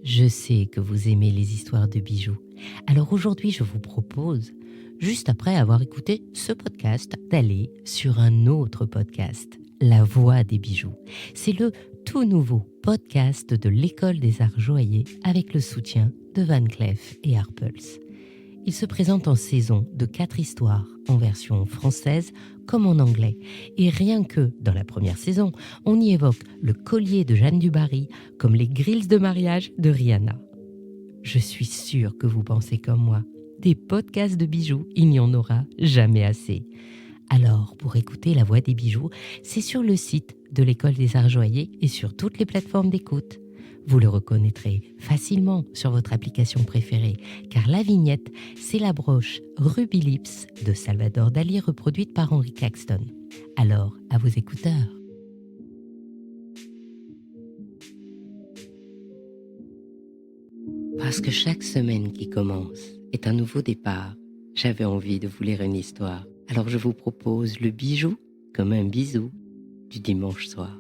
Je sais que vous aimez les histoires de bijoux. Alors aujourd'hui, je vous propose, juste après avoir écouté ce podcast, d'aller sur un autre podcast, La Voix des bijoux. C'est le tout nouveau podcast de l'École des Arts Joailliers avec le soutien de Van Cleef et Arpels. Il se présente en saison de 4 histoires, en version française comme en anglais. Et rien que, dans la première saison, on y évoque le collier de Jeanne du Barry comme les grilles de mariage de Rihanna. Je suis sûre que vous pensez comme moi. Des podcasts de bijoux, il n'y en aura jamais assez. Alors, pour écouter La Voix des bijoux, c'est sur le site de l'École des Arts Joailliers et sur toutes les plateformes d'écoute. Vous le reconnaîtrez facilement sur votre application préférée, car la vignette, c'est la broche Ruby Lips de Salvador Dali reproduite par Henry Caxton. Alors, à vos écouteurs. Parce que chaque semaine qui commence est un nouveau départ, j'avais envie de vous lire une histoire. Alors je vous propose le bijou comme un bisou du dimanche soir.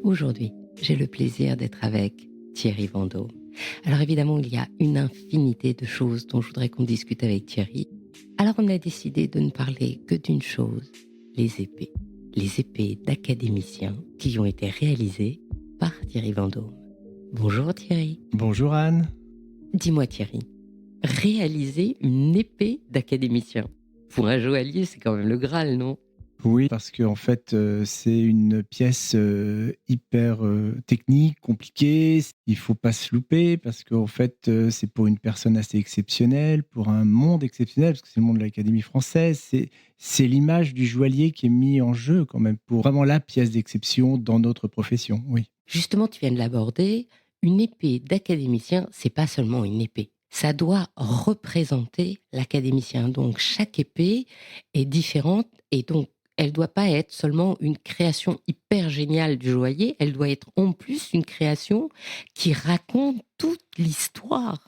Aujourd'hui, j'ai le plaisir d'être avec Thierry Vendôme. Alors évidemment, il y a une infinité de choses dont je voudrais qu'on discute avec Thierry. Alors on a décidé de ne parler que d'une chose, les épées. Les épées d'académiciens qui ont été réalisées par Thierry Vendôme. Bonjour Thierry. Bonjour Anne. Dis-moi Thierry, réaliser une épée d'académicien. Pour un joaillier, c'est quand même le Graal, non ? Oui, parce qu'en fait, c'est une pièce hyper technique, compliquée. Il ne faut pas se louper parce qu'en fait, c'est pour une personne assez exceptionnelle, pour un monde exceptionnel, parce que c'est le monde de l'Académie française. C'est l'image du joaillier qui est mise en jeu quand même, pour vraiment la pièce d'exception dans notre profession, oui. Justement, tu viens de l'aborder. Une épée d'académicien, c'est pas seulement une épée. Ça doit représenter l'académicien. Donc, chaque épée est différente et donc, elle ne doit pas être seulement une création hyper géniale du joaillier, elle doit être en plus une création qui raconte toute l'histoire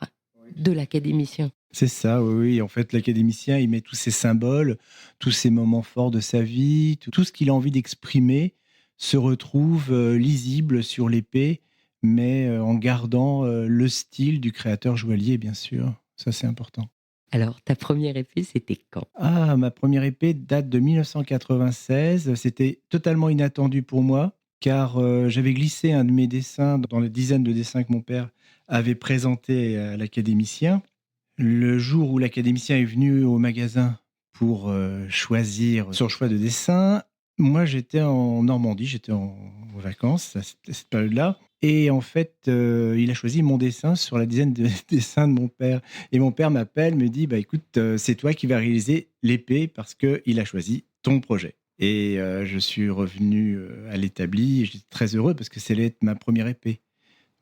de l'académicien. C'est ça, oui, oui. En fait, l'académicien, il met tous ses symboles, tous ses moments forts de sa vie, tout ce qu'il a envie d'exprimer se retrouve lisible sur l'épée, mais en gardant le style du créateur joaillier, bien sûr. Ça, c'est important. Alors, ta première épée, c'était quand ? Ah, ma première épée date de 1996. C'était totalement inattendu pour moi, car j'avais glissé un de mes dessins dans les dizaines de dessins que mon père avait présentés à l'académicien. Le jour où l'académicien est venu au magasin pour choisir son choix de dessin, moi j'étais en Normandie, j'étais en vacances à cette période-là. Et en fait, il a choisi mon dessin sur la dizaine de dessins de mon père. Et mon père m'appelle, me dit, bah écoute, c'est toi qui vas réaliser l'épée parce qu'il a choisi ton projet. Et je suis revenu à l'établi et j'étais très heureux parce que c'est ma première épée.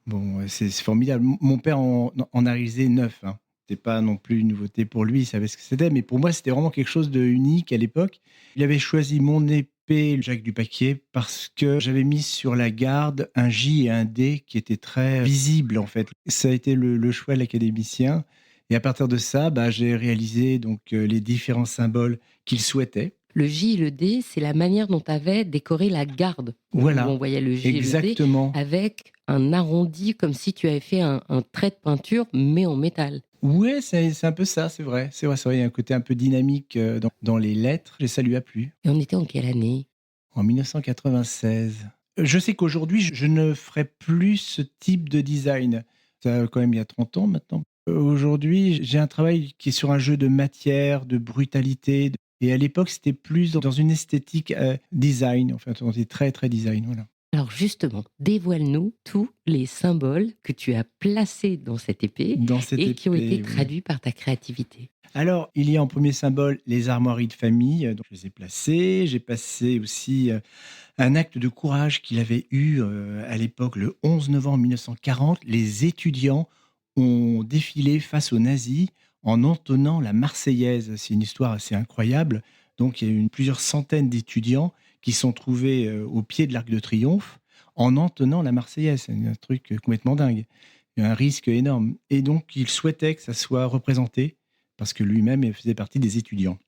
Bon, c'est formidable. Mon père en a réalisé 9. Hein. C'était pas non plus une nouveauté pour lui, il savait ce que c'était. Mais pour moi, c'était vraiment quelque chose de unique à l'époque. Il avait choisi mon épée, le Jacques Dupaquier, parce que j'avais mis sur la garde un J et un D qui étaient très visibles, en fait. Ça a été le choix de l'académicien. Et à partir de ça, bah, j'ai réalisé donc, les différents symboles qu'il souhaitait. Le J et le D, c'est la manière dont tu avais décoré la garde. Voilà, Où on voyait le J exactement. et le D avec un arrondi, comme si tu avais fait un trait de peinture, mais en métal. Ouais, c'est un peu ça, c'est vrai. C'est vrai, il y a un côté un peu dynamique dans les lettres, et ça lui a plu. Et on était en quelle année ? En 1996. Je sais qu'aujourd'hui, je ne ferai plus ce type de design. Ça, quand même, il y a 30 ans maintenant. Aujourd'hui, j'ai un travail qui est sur un jeu de matière, de brutalité. Et à l'époque, c'était plus dans une esthétique design. En fait, on était très, très design. Voilà. Alors justement, dévoile-nous tous les symboles que tu as placés dans cette épée qui ont été traduits par ta créativité. Alors, il y a en premier symbole les armoiries de famille, donc je les ai placées. J'ai passé aussi un acte de courage qu'il avait eu à l'époque, le 11 novembre 1940. Les étudiants ont défilé face aux nazis en entonnant la Marseillaise. C'est une histoire assez incroyable. Donc, il y a eu plusieurs centaines d'étudiants qui sont trouvés au pied de l'Arc de Triomphe en entonnant la Marseillaise. C'est un truc complètement dingue. Il y a un risque énorme. Et donc, il souhaitait que ça soit représenté parce que lui-même faisait partie des étudiants.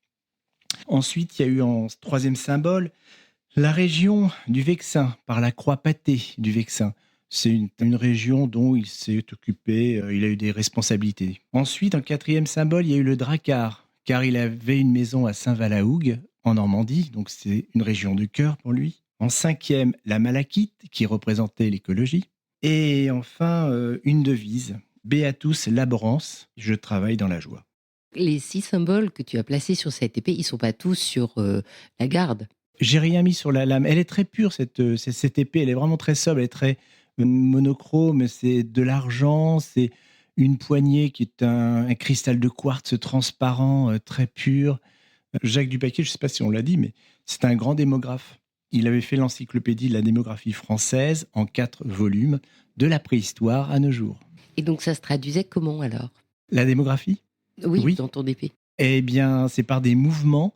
Ensuite, il y a eu en troisième symbole la région du Vexin, par la croix pâtée du Vexin. C'est une région dont il s'est occupé, il a eu des responsabilités. Ensuite, en quatrième symbole, il y a eu le Drakkar, car il avait une maison à Saint-Valahougue, en Normandie, donc c'est une région de cœur pour lui. En cinquième, la Malachite, qui représentait l'écologie. Et enfin, une devise, Beatus laborans, je travaille dans la joie. Les 6 symboles que tu as placés sur cette épée, ils sont pas tous sur, la garde? J'ai rien mis sur la lame. Elle est très pure, cette épée. Elle est vraiment très sobre. Elle est très monochrome. C'est de l'argent. C'est une poignée qui est un cristal de quartz transparent, très pur. Jacques Dupaquier, je ne sais pas si on l'a dit, mais c'est un grand démographe. Il avait fait l'encyclopédie de la démographie française en 4 volumes, de la préhistoire à nos jours. Et donc ça se traduisait comment alors? La démographie? Oui, Oui. dans ton épée. Eh bien, c'est par des mouvements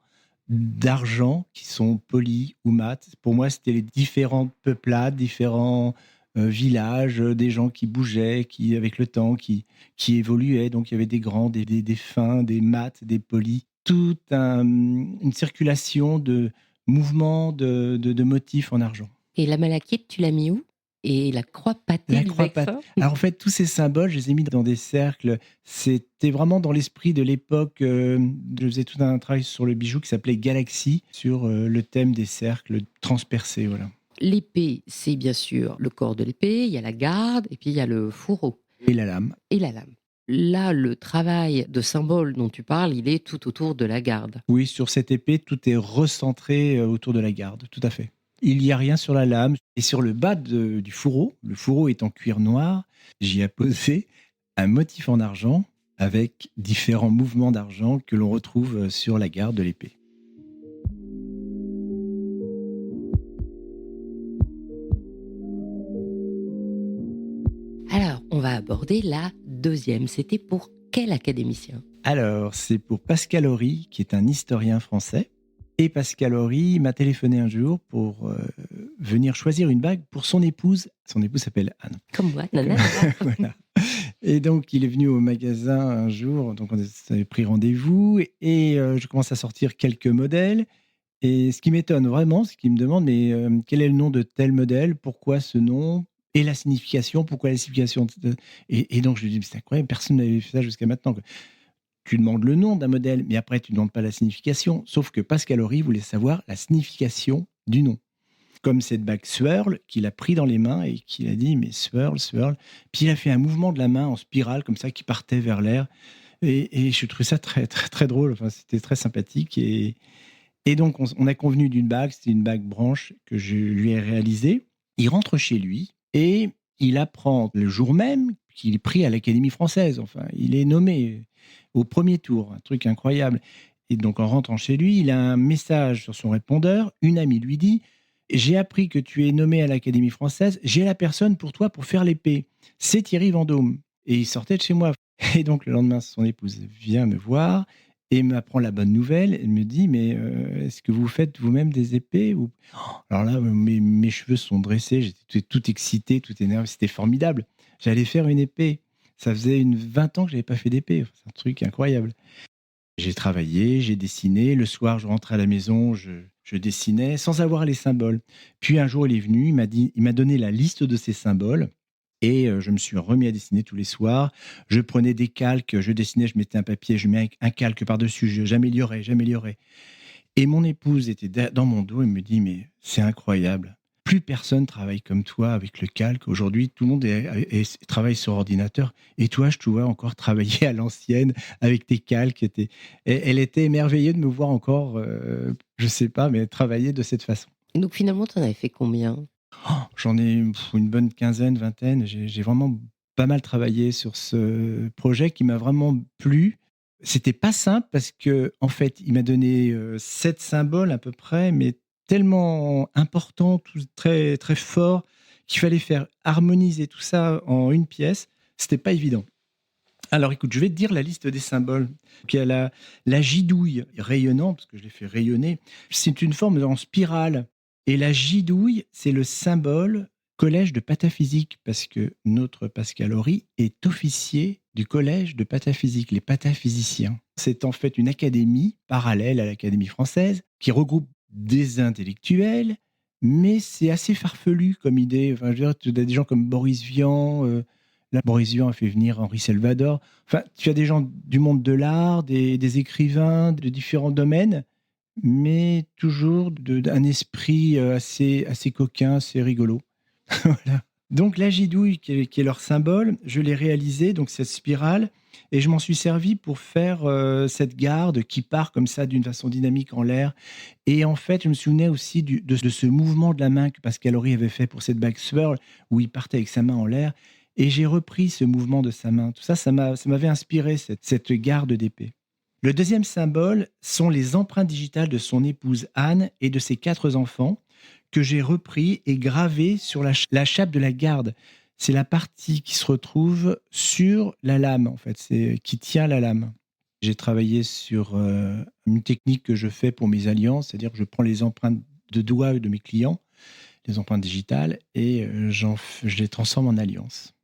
d'argent qui sont polis ou mat. Pour moi, c'était les différentes peuplades, différents villages, des gens qui bougeaient, qui, avec le temps, qui évoluaient. Donc, il y avait des grands, des fins, des mats, des polis. Une circulation de mouvements, de motifs en argent. Et la malachite, tu l'as mis où? Et la croix pâtée La du croix Vexin? Alors en fait, tous ces symboles, je les ai mis dans des cercles. C'était vraiment dans l'esprit de l'époque. Je faisais tout un travail sur le bijou qui s'appelait Galaxie, sur le thème des cercles transpercés. Voilà. L'épée, c'est bien sûr le corps de l'épée, il y a la garde et puis il y a le fourreau Et la lame. et la lame. Là, le travail de symbole dont tu parles, il est tout autour de la garde. Oui, sur cette épée, tout est recentré autour de la garde, tout à fait. Il n'y a rien sur la lame. Et sur le bas du fourreau, le fourreau est en cuir noir, j'y ai posé un motif en argent avec différents mouvements d'argent que l'on retrouve sur la garde de l'épée. Alors, on va aborder la deuxième. C'était pour quel académicien? Alors, c'est pour Pascal Horry, qui est un historien français. Et Pascal Horry m'a téléphoné un jour pour venir choisir une bague pour son épouse. Son épouse s'appelle Anne. Comme moi, nana. Voilà. Et donc, il est venu au magasin un jour, donc on avait pris rendez-vous, et je commence à sortir quelques modèles. Et ce qui m'étonne vraiment, c'est qu'il me demande, mais quel est le nom de tel modèle? Pourquoi ce nom? Et la signification? Pourquoi la signification? Et donc, je lui dis, mais c'est incroyable, personne n'avait fait ça jusqu'à maintenant, quoi. Tu demandes le nom d'un modèle, mais après, tu ne demandes pas la signification. Sauf que Pascal Horry voulait savoir la signification du nom. Comme cette bague Swirl qu'il a pris dans les mains et qu'il a dit, mais Swirl, Swirl. Puis il a fait un mouvement de la main en spirale, comme ça, qui partait vers l'air. Et je trouvais ça très, très, très drôle. Enfin, c'était très sympathique. Et donc, on a convenu d'une bague. C'était une bague branche que je lui ai réalisée. Il rentre chez lui et il apprend le jour même qu'il est pris à l'Académie française. Enfin, il est nommé au premier tour. Un truc incroyable. Et donc, en rentrant chez lui, il a un message sur son répondeur. Une amie lui dit, j'ai appris que tu es nommé à l'Académie française. J'ai la personne pour toi pour faire l'épée. C'est Thierry Vendôme. Et il sortait de chez moi. Et donc, le lendemain, son épouse vient me voir et m'apprend la bonne nouvelle. Elle me dit, mais est-ce que vous faites vous-même des épées ou... Alors là, mes cheveux se sont dressés. J'étais tout excité, tout énervé. C'était formidable. J'allais faire une épée. Ça faisait 20 ans que je n'avais pas fait d'épée. C'est un truc incroyable. J'ai travaillé, j'ai dessiné. Le soir, je rentrais à la maison, je dessinais sans avoir les symboles. Puis un jour, il est venu, il m'a donné la liste de ces symboles. Et je me suis remis à dessiner tous les soirs. Je prenais des calques, je dessinais, je mettais un papier, je mets un calque par-dessus, j'améliorais, j'améliorais. Et mon épouse était dans mon dos et me dit, mais c'est incroyable. Plus personne travaille comme toi avec le calque. Aujourd'hui, tout le monde travaille sur ordinateur. Et toi, je te vois encore travailler à l'ancienne avec tes calques. Elle était émerveillée de me voir encore, je ne sais pas, mais travailler de cette façon. Et donc finalement, tu en avais fait combien? J'en ai une bonne quinzaine, vingtaine. J'ai vraiment pas mal travaillé sur ce projet qui m'a vraiment plu. C'était pas simple parce que en fait, il m'a donné 7 symboles à peu près, mais tellement importants, tous très, très forts, qu'il fallait faire harmoniser tout ça en une pièce. C'était pas évident. Alors écoute, je vais te dire la liste des symboles. Donc, il y a la gidouille rayonnant, parce que je l'ai fait rayonner. C'est une forme en spirale. Et la gidouille, c'est le symbole collège de pataphysique, parce que notre Pascal Horry est officier du collège de pataphysique, les pataphysiciens. C'est en fait une académie parallèle à l'Académie française qui regroupe des intellectuels, mais c'est assez farfelu comme idée. Enfin, je veux dire, tu as des gens comme Boris Vian. Là, Boris Vian a fait venir Henri Salvador. Enfin, tu as des gens du monde de l'art, des écrivains de différents domaines, mais toujours d'un esprit assez coquin, assez rigolo. Voilà. Donc la gidouille, qui est leur symbole, je l'ai réalisée, donc cette spirale, et je m'en suis servi pour faire cette garde qui part comme ça d'une façon dynamique en l'air. Et en fait, je me souvenais aussi de ce mouvement de la main que Pascal Horry avait fait pour cette back swirl, où il partait avec sa main en l'air, et j'ai repris ce mouvement de sa main. Tout ça, ça m'avait inspiré cette garde d'épée. Le deuxième symbole sont les empreintes digitales de son épouse Anne et de ses 4 enfants, que j'ai repris et gravé sur la chape de la garde. C'est la partie qui se retrouve sur la lame, en fait, c'est qui tient la lame. J'ai travaillé sur une technique que je fais pour mes alliances, c'est-à-dire que je prends les empreintes de doigts de mes clients, les empreintes digitales, et je les transforme en alliances.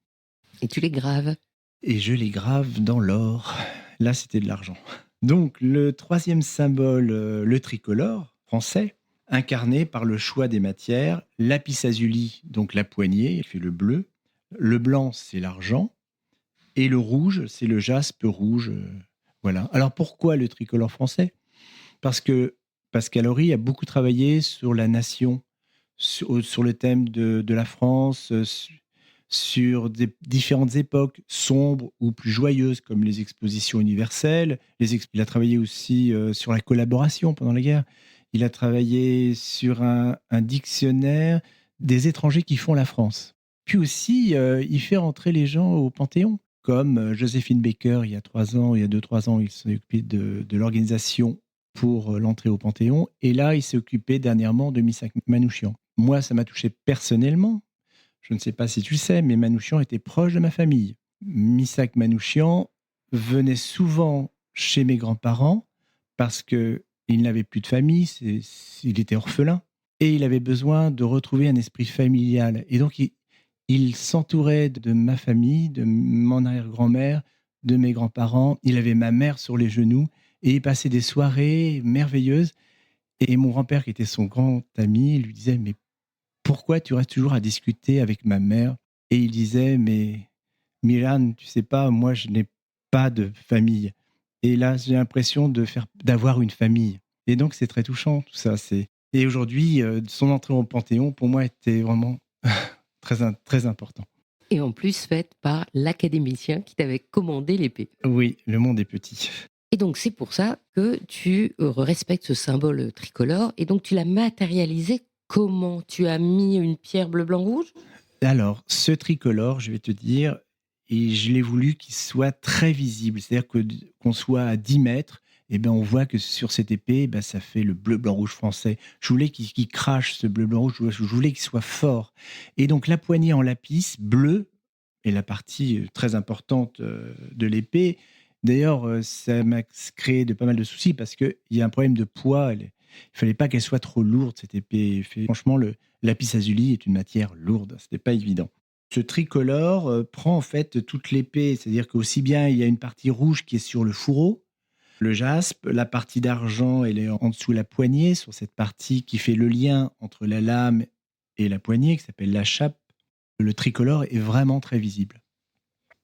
Et tu les graves. Et je les grave dans l'or. Là, c'était de l'argent. Donc, le troisième symbole, le tricolore français, incarné par le choix des matières, lapis lazuli, donc la poignée, il fait le bleu, le blanc, c'est l'argent, et le rouge, c'est le jaspe rouge. Voilà. Alors, pourquoi le tricolore français ? Parce que Pascal Horry a beaucoup travaillé sur la nation, sur le thème de la France, sur différentes époques sombres ou plus joyeuses, comme les expositions universelles. Il a travaillé aussi sur la collaboration pendant la guerre. Il a travaillé sur un dictionnaire des étrangers qui font la France. Puis aussi, il fait rentrer les gens au Panthéon, comme Joséphine Baker, il y a 2-3 ans, il s'est occupé de l'organisation pour l'entrée au Panthéon. Et là, il s'est occupé dernièrement de Missak Manouchian. Moi, ça m'a touché personnellement. Je ne sais pas si tu le sais, mais Manouchian était proche de ma famille. Missak Manouchian venait souvent chez mes grands-parents parce qu'il n'avait plus de famille, il était orphelin, et il avait besoin de retrouver un esprit familial. Et donc, il s'entourait de ma famille, de mon arrière-grand-mère, de mes grands-parents. Il avait ma mère sur les genoux, et il passait des soirées merveilleuses. Et mon grand-père, qui était son grand ami, lui disait « Mais pourquoi tu restes toujours à discuter avec ma mère ?» Et il disait « Mais Milan, tu sais pas, moi je n'ai pas de famille. Et là, j'ai l'impression d'avoir une famille. » Et donc c'est très touchant tout ça. Et aujourd'hui, son entrée au Panthéon, pour moi, était vraiment très important. Et en plus faite par l'académicien qui t'avait commandé l'épée. Oui, le monde est petit. Et donc c'est pour ça que tu respectes ce symbole tricolore et donc tu l'as matérialisé comment ? Tu as mis une pierre bleu, blanc, rouge ? Alors, ce tricolore, je vais te dire, et je l'ai voulu qu'il soit très visible. C'est-à-dire qu'on soit à 10 mètres, et ben on voit que sur cette épée, ben ça fait le bleu, blanc, rouge français. Je voulais qu'il crache ce bleu, blanc, rouge. Je voulais qu'il soit fort. Et donc, la poignée en lapis bleu est la partie très importante de l'épée. D'ailleurs, ça m'a créé pas mal de soucis parce qu'il y a un problème de poids. Il fallait pas qu'elle soit trop lourde, cette épée. Franchement, le lapis lazuli est une matière lourde. C'était pas évident. Ce tricolore prend en fait toute l'épée. C'est-à-dire qu'aussi bien, il y a une partie rouge qui est sur le fourreau, le jaspe, la partie d'argent, elle est en dessous de la poignée, sur cette partie qui fait le lien entre la lame et la poignée, qui s'appelle la chape. Le tricolore est vraiment très visible.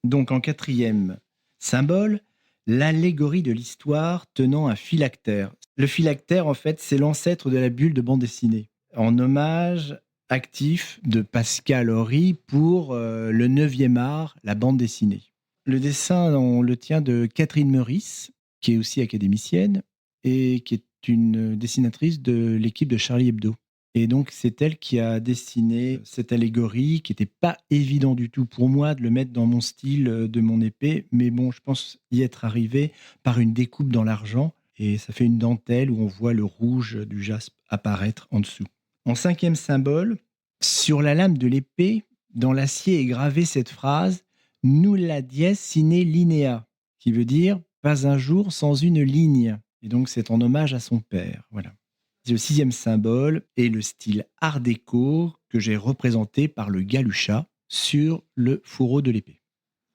Donc, en quatrième symbole, l'allégorie de l'histoire tenant un phylactère. Le phylactère, en fait, c'est l'ancêtre de la bulle de bande dessinée, en hommage actif de Pascal Horry pour le 9e art, la bande dessinée. Le dessin, on le tient de Catherine Meurice, qui est aussi académicienne et qui est une dessinatrice de l'équipe de Charlie Hebdo. Et donc, c'est elle qui a dessiné cette allégorie, qui n'était pas évident du tout pour moi de le mettre dans mon style de mon épée. Mais bon, je pense y être arrivé par une découpe dans l'argent. Et ça fait une dentelle où on voit le rouge du jaspe apparaître en dessous. En 5e symbole, sur la lame de l'épée, dans l'acier est gravée cette phrase « Nulla dies sine linea », qui veut dire « pas un jour sans une ligne ». Et donc, c'est en hommage à son père. Voilà. Le 6e symbole est le style art déco que j'ai représenté par le galucha sur le fourreau de l'épée.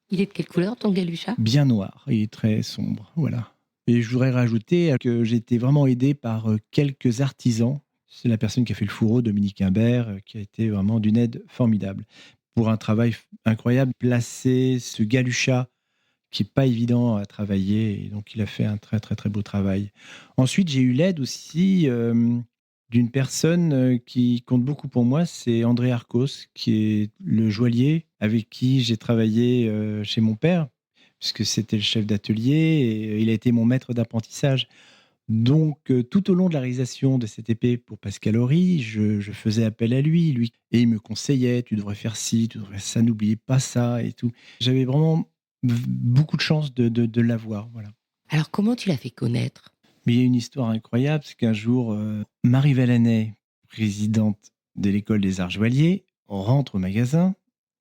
Il est de quelle couleur ton galucha ? Bien noir, il est très sombre, voilà. Et je voudrais rajouter que j'ai été vraiment aidé par quelques artisans C'est la personne qui a fait le fourreau, Dominique Imbert, qui a été vraiment d'une aide formidable. Pour un travail incroyable, placer ce Galusha qui n'est pas évident à travailler. Et donc, il a fait un très, très, très beau travail. Ensuite, j'ai eu l'aide aussi d'une personne qui compte beaucoup pour moi, c'est André Arcos, qui est le joaillier avec qui j'ai travaillé chez mon père, puisque c'était le chef d'atelier et il a été mon maître d'apprentissage. Donc, tout au long de la réalisation de cette épée pour Pascal Horry, je faisais appel à lui, et il me conseillait, tu devrais faire ci, tu devrais ça, n'oubliez pas ça et tout. J'avais vraiment beaucoup de chance de l'avoir, voilà. Alors, comment tu l'as fait connaître? Mais il y a une histoire incroyable, c'est qu'un jour, Marie Vallanet, présidente de l'école des arts joailliers, rentre au magasin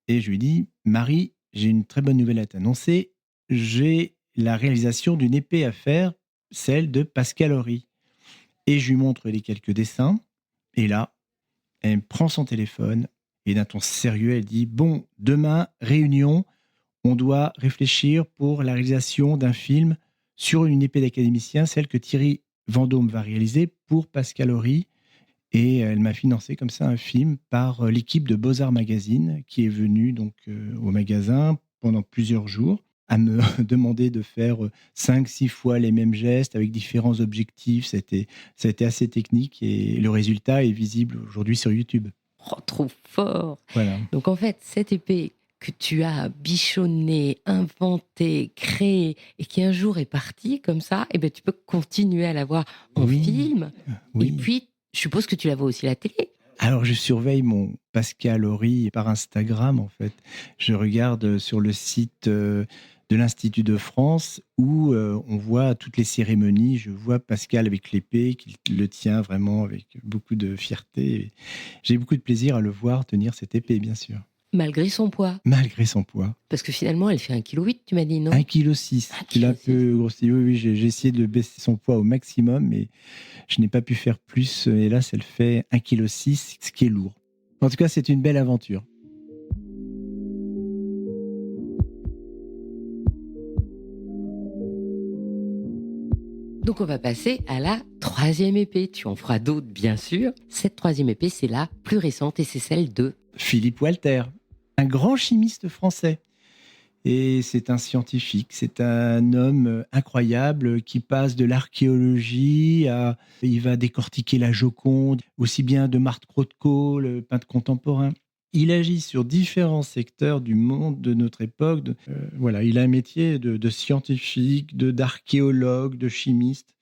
et je lui dis, Marie, j'ai une très bonne nouvelle à t'annoncer, j'ai la réalisation d'une épée à faire, celle de Pascal Horry. Et je lui montre les quelques dessins. Et là, elle prend son téléphone et d'un ton sérieux, elle dit, bon, demain, réunion, on doit réfléchir pour la réalisation d'un film sur une épée d'académicien, celle que Thierry Vendôme va réaliser pour Pascal Horry. Et elle m'a financé comme ça un film par l'équipe de Beaux-Arts Magazine qui est venue donc au magasin pendant plusieurs jours à me demander de faire 5-6 fois les mêmes gestes avec différents objectifs. Ça a été assez technique et le résultat est visible aujourd'hui sur YouTube. Oh, trop fort! Voilà. Donc en fait, cette épée que tu as bichonnée, inventée, créée et qui un jour est partie comme ça, eh ben, tu peux continuer à la voir en Oui, film. oui. Et puis, je suppose que tu la vois aussi à la télé. Alors, je surveille mon Pascal Horry par Instagram, en fait. Je regarde sur le site de l'Institut de France où on voit toutes les cérémonies. Je vois Pascal avec l'épée, qui le tient vraiment avec beaucoup de fierté. Et j'ai beaucoup de plaisir à le voir tenir cette épée, bien sûr, Malgré son poids. malgré son poids. Parce que finalement, elle fait 1,8 kg, tu m'as dit, non? 1,6 kg. Il a un 1,6 kg. peu grossi. Oui, oui, j'ai essayé de baisser son poids au maximum, mais je n'ai pas pu faire plus. Et là, elle fait 1,6 kg, ce qui est lourd. En tout cas, c'est une belle aventure. Donc on va passer à la troisième épée. Tu en feras d'autres, bien sûr. Cette troisième épée, c'est la plus récente et c'est celle de... Philippe Walter, un grand chimiste français. Et c'est un scientifique, c'est un homme incroyable qui passe de l'archéologie à... Il va décortiquer la Joconde, aussi bien de Marthe Rothko, le peintre contemporain. Il agit sur différents secteurs du monde de notre époque. Voilà, il a un métier de scientifique, d'archéologue, de chimiste.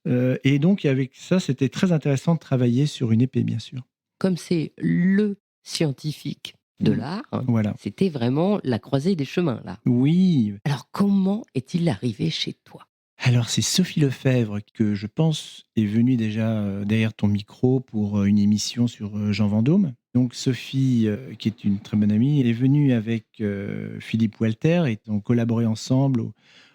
Et donc, avec ça, c'était très intéressant de travailler sur une épée, bien sûr. Comme c'est le scientifique de l'art, Voilà. c'était vraiment la croisée des chemins, là. Oui. Alors comment est-il arrivé chez toi? Alors, c'est Sophie Lefebvre que je pense est venue déjà derrière ton micro pour une émission sur Jean Vendôme. Donc, Sophie, qui est une très bonne amie, est venue avec Philippe Walter et ont collaboré ensemble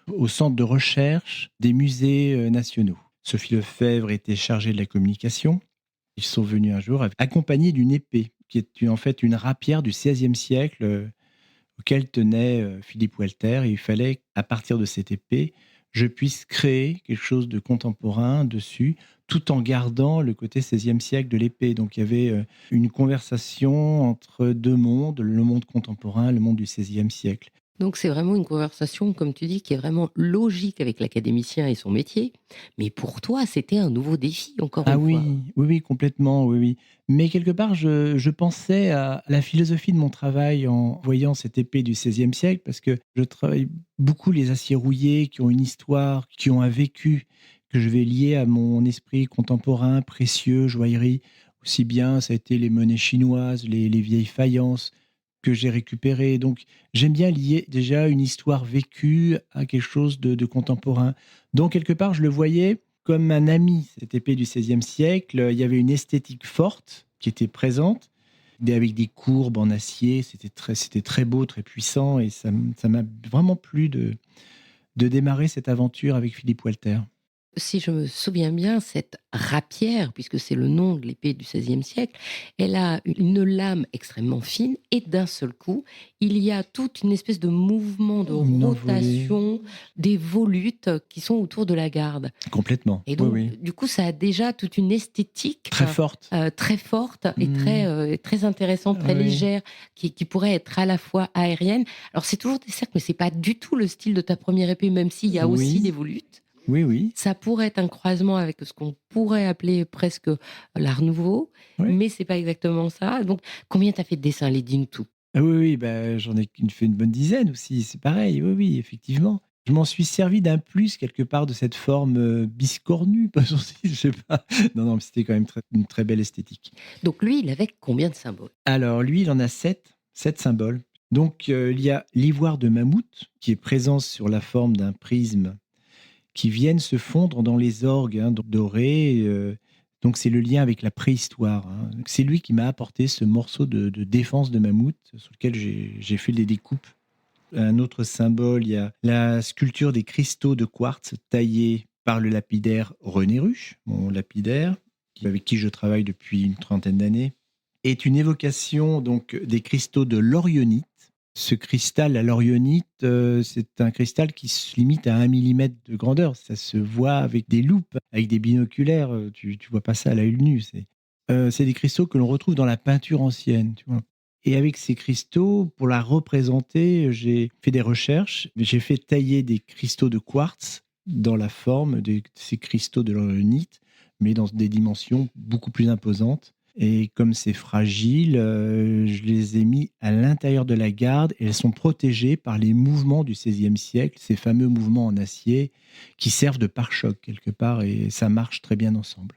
au centre de recherche des musées nationaux. Sophie Lefebvre était chargée de la communication. Ils sont venus un jour accompagnés d'une épée, qui est en fait une rapière du XVIe siècle auquel tenait Philippe Walter. Et il fallait, à partir de cette épée, je puisse créer quelque chose de contemporain dessus, tout en gardant le côté XVIe siècle de l'épée. Donc il y avait une conversation entre deux mondes, le monde contemporain, le monde du XVIe siècle. Donc c'est vraiment une conversation, comme tu dis, qui est vraiment logique avec l'académicien et son métier. Mais pour toi, c'était un nouveau défi, encore Ah une oui, fois. oui, oui, complètement, oui, oui. Mais quelque part, je pensais à la philosophie de mon travail en voyant cette épée du XVIe siècle, parce que je travaille beaucoup les aciers rouillés qui ont une histoire, qui ont un vécu, que je vais lier à mon esprit contemporain, précieux, joaillerie. Aussi bien, ça a été les monnaies chinoises, les vieilles faïences que j'ai récupérées. Donc, j'aime bien lier déjà une histoire vécue à quelque chose de contemporain. Donc, quelque part, je le voyais comme un ami, cette épée du XVIe siècle. Il y avait une esthétique forte qui était présente, avec des courbes en acier. C'était très beau, très puissant. Et ça m'a vraiment plu de démarrer cette aventure avec Philippe Walter. Si je me souviens bien, cette rapière, puisque c'est le nom de l'épée du XVIe siècle, elle a une lame extrêmement fine et d'un seul coup, il y a toute une espèce de mouvement de Une envolée, rotation des volutes qui sont autour de la garde. complètement. Et Oui, donc, oui. du coup, ça a déjà toute une esthétique Très forte. très forte et Mmh. très intéressante, très Oui, légère, qui pourrait être à la fois aérienne. Alors, c'est toujours des cercles, mais c'est pas du tout le style de ta première épée, même s'il y a aussi des oui, volutes. oui, oui, Ça pourrait être un croisement avec ce qu'on pourrait appeler presque l'art nouveau, oui. mais c'est pas exactement ça. Donc, combien tu as fait de dessins, les dis-nous tout? Ah oui, oui, bah, j'en ai fait une bonne dizaine aussi, c'est pareil, oui, oui, effectivement. Je m'en suis servi d'un plus quelque part de cette forme, biscornue, pas sourcil, je sais pas. Non, non, mais c'était quand même une très belle esthétique. Donc lui, il avait combien de symboles? Alors lui, il en a 7 symboles. Donc, il y a l'ivoire de mammouth qui est présent sur la forme d'un prisme qui viennent se fondre dans les orgues, hein, dorés, donc c'est le lien avec la préhistoire, hein. C'est lui qui m'a apporté ce morceau de défense de mammouth sur lequel j'ai fait des découpes. Un autre symbole, il y a la sculpture des cristaux de quartz taillés par le lapidaire René Ruche, mon lapidaire, avec qui je travaille depuis une trentaine d'années, est une évocation donc des cristaux de l'orionite. Ce cristal, la l'orionite, c'est un cristal qui se limite à 1 millimètre de grandeur. Ça se voit avec des loupes, avec des binoculaires, tu vois pas ça à l'œil nu. C'est des cristaux que l'on retrouve dans la peinture ancienne, tu vois? Et avec ces cristaux, pour la représenter, j'ai fait des recherches. J'ai fait tailler des cristaux de quartz dans la forme de ces cristaux de l'orionite, mais dans des dimensions beaucoup plus imposantes. Et comme c'est fragile, je les ai mis à l'intérieur de la garde et elles sont protégées par les mouvements du XVIe siècle, ces fameux mouvements en acier qui servent de pare-choc quelque part et ça marche très bien ensemble.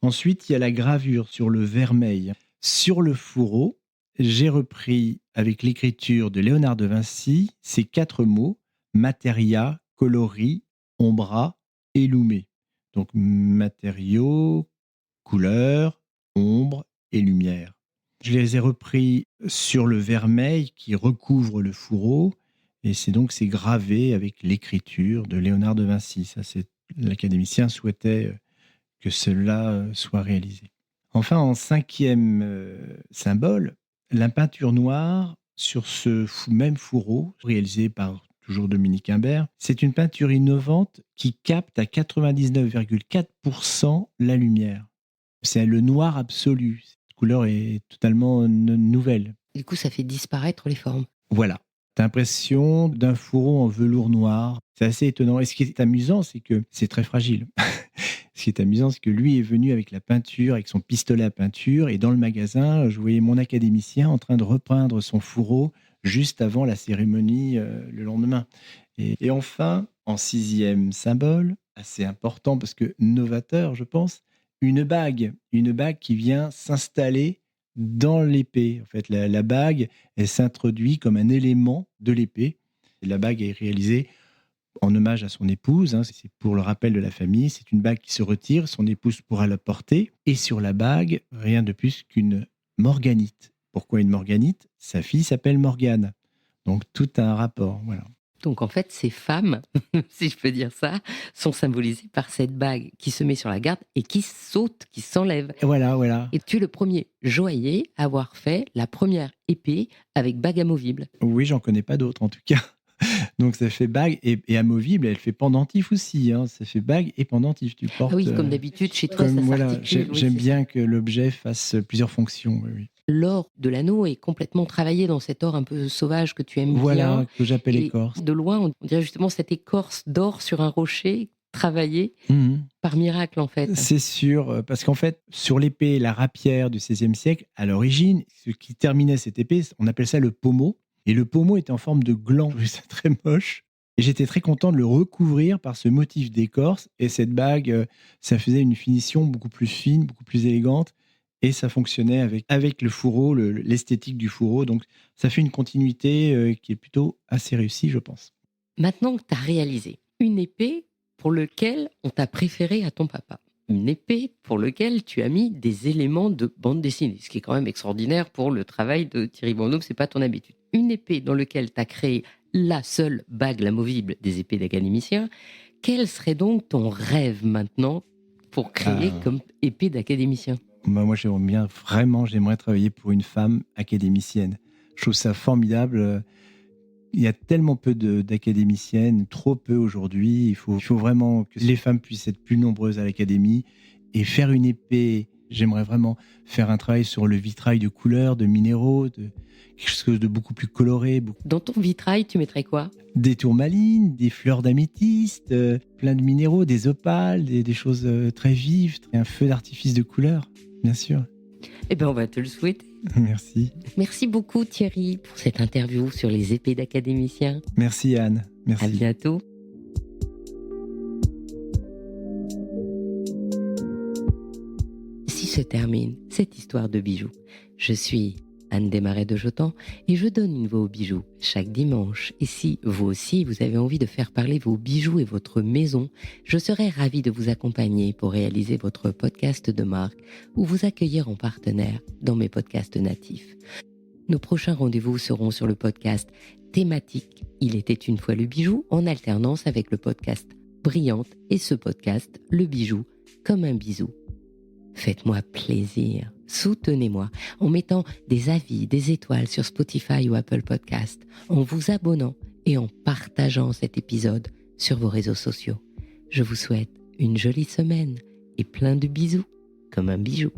Ensuite, il y a la gravure sur le vermeil. Sur le fourreau, j'ai repris avec l'écriture de Léonard de Vinci ces 4 mots: materia, coloris, ombra et lumé. Donc matériaux, couleurs, ombre et lumière. Je les ai repris sur le vermeil qui recouvre le fourreau et c'est gravé avec l'écriture de Léonard de Vinci. Ça, c'est l'académicien souhaitait que cela soit réalisé. Enfin, en cinquième symbole, la peinture noire sur ce même fourreau, réalisé par toujours Dominique Imbert, c'est une peinture innovante qui capte à 99,4% la lumière. C'est le noir absolu. Cette couleur est totalement nouvelle. Du coup, ça fait disparaître les formes. Voilà. T'as l'impression d'un fourreau en velours noir. C'est assez étonnant. Et ce qui est amusant, c'est que c'est très fragile. Ce qui est amusant, c'est que lui est venu avec la peinture, avec son pistolet à peinture. Et dans le magasin, je voyais mon académicien en train de repeindre son fourreau juste avant la cérémonie le lendemain. Et enfin, en sixième symbole, assez important parce que novateur, je pense, une bague. Une bague qui vient s'installer dans l'épée. En fait, la bague, elle s'introduit comme un élément de l'épée. La bague est réalisée en hommage à son épouse, hein, c'est pour le rappel de la famille. C'est une bague qui se retire, son épouse pourra la porter. Et sur la bague, rien de plus qu'une morganite. Pourquoi une morganite? Sa fille s'appelle Morgane. Donc tout a un rapport. Voilà. Donc en fait, ces femmes, si je peux dire ça, sont symbolisées par cette bague qui se met sur la garde et qui saute, qui s'enlève. Et voilà, voilà. Et tu es le premier joaillier à avoir fait la première épée avec bague amovible. Oui, j'en connais pas d'autres en tout cas. Donc ça fait bague et amovible, elle fait pendentif aussi, hein. Ça fait bague et pendentif. Tu Ah portes oui, comme d'habitude, chez toi, ça voilà, s'articule. Oui, j'aime c'est ça. bien que l'objet fasse plusieurs fonctions. Oui, oui. L'or de l'anneau est complètement travaillé dans cet or un peu sauvage que tu aimes bien. Voilà, que j'appelle Et écorce. de loin, on dirait justement cette écorce d'or sur un rocher travaillé Mhm. par miracle, en fait. C'est sûr, parce qu'en fait, sur l'épée, la rapière du XVIe siècle, à l'origine, ce qui terminait cette épée, on appelle ça le pommeau. Et le pommeau était en forme de gland. Je trouvais ça très moche. Et j'étais très content de le recouvrir par ce motif d'écorce. Et cette bague, ça faisait une finition beaucoup plus fine, beaucoup plus élégante. Et ça fonctionnait avec le fourreau, l'esthétique du fourreau. Donc, ça fait une continuité qui est plutôt assez réussie, je pense. Maintenant que tu as réalisé une épée pour laquelle on t'a préféré à ton papa, une épée pour laquelle tu as mis des éléments de bande dessinée, ce qui est quand même extraordinaire pour le travail de Thierry Bonhomme, c'est pas ton habitude. Une épée dans laquelle tu as créé la seule bague amovible des épées d'académicien. Quel serait donc ton rêve maintenant pour créer comme épée d'académicien? Moi, j'aimerais travailler pour une femme académicienne. Je trouve ça formidable. Il y a tellement peu d'académiciennes, trop peu aujourd'hui. Il faut vraiment que les femmes puissent être plus nombreuses à l'académie et faire une épée. J'aimerais vraiment faire un travail sur le vitrail de couleurs, de minéraux, quelque chose de beaucoup plus coloré. Dans ton vitrail, tu mettrais quoi? Des tourmalines, des fleurs d'améthyste, plein de minéraux, des opales, des choses très vives, un feu d'artifice de couleurs, bien sûr. Eh bien, on va te le souhaiter. Merci. Merci beaucoup Thierry pour cette interview sur les épées d'académiciens. Merci Anne. Merci. À bientôt. Ici se termine cette histoire de bijoux. Je suis Anne Desmarais de Jotan et je donne une voix aux bijoux chaque dimanche. Et si vous aussi vous avez envie de faire parler vos bijoux et votre maison, je serai ravie de vous accompagner pour réaliser votre podcast de marque ou vous accueillir en partenaire dans mes podcasts natifs. Nos prochains rendez-vous seront sur le podcast thématique Il était une fois le bijou, en alternance avec le podcast Brillante et ce podcast Le bijou comme un bisou. Faites-moi plaisir, soutenez-moi en mettant des avis, des étoiles sur Spotify ou Apple Podcast, en vous abonnant et en partageant cet épisode sur vos réseaux sociaux. Je vous souhaite une jolie semaine et plein de bisous comme un bijou.